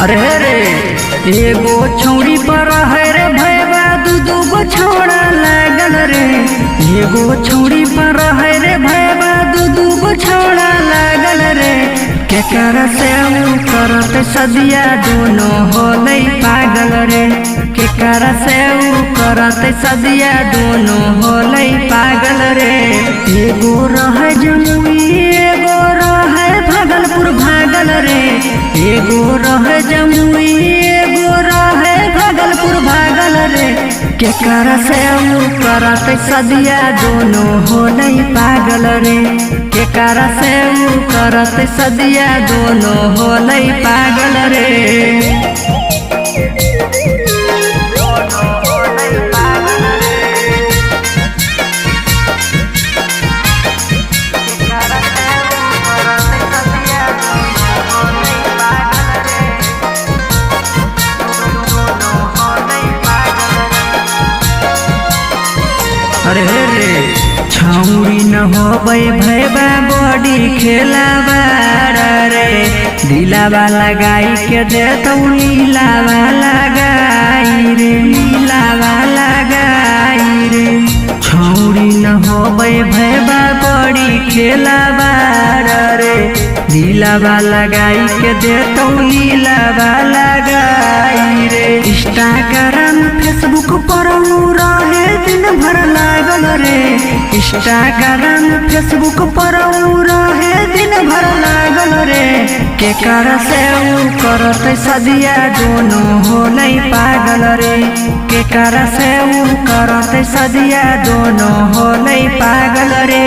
अरे रे एगो छौरी पर है रे भैया दू गो छौड़ा लागल रे। एगो छौरी पर है रे भैया दू गो छौड़ा लागल रे। केकर से करत सदिया दोनों होलै पागल रे। केकर से करत सदिया दोनों होलै पागल रे। एगो रहे जमुई एगो रहे भागलपुर भागल रे। एगो रहे जमुई एगो रहे भागलपुर भागल रे। केकर से करत सदिया दोनों होलै पागल रे। केकर से करत सदिया दोनों होलै पागल रे। अरे रे छौरी न होबै भैबा बॉडी खेलावा रे। दिलावा लगाई के देतौ नीलावा लगाई रे। नीलावा लगाई रे। छौरी न होबै भैबा बॉडी खेलावा रे। दिलावा लगाई के देतौ नीलावा लगाई रे। इंस्टाग्राम फेसबुक पर रहे दिन भर लागल रे। इंस्टाग्राम फेसबुक पर रहे दिन भर लागल रे। केकर से करत सदिया दोनों होलै पागल रे। केकर से करत सदिया दोनों होलै पागल रे।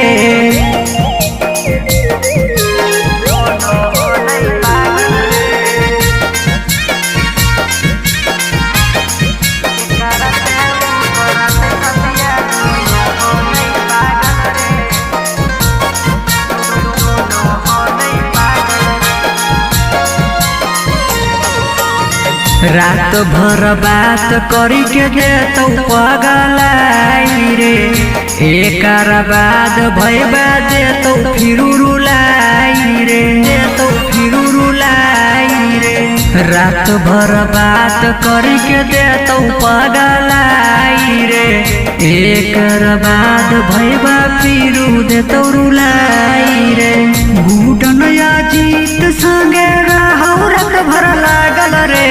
रात भर बात करी के देतौ पगलाई रे। एकर बाद भैबा देतौ फिरू रुलाई रे। देतौ फिरू रुलाई रे। रात भर बात करी के देतौ पगलाई रे। एकर बाद भैबा फिरू देतौ रुलाई रे। गुडन अजीत संगे रहौ रात भर लागल रे।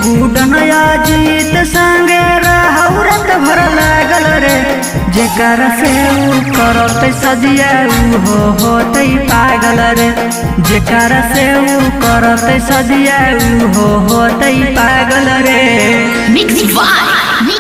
गुडन अजीत संगे रहौ रात भर लागल रे। जेकर से करत सदिया उहो होतै पागल रे। जेकर से करत सदिया उहो होतै पागल रे। Mixed by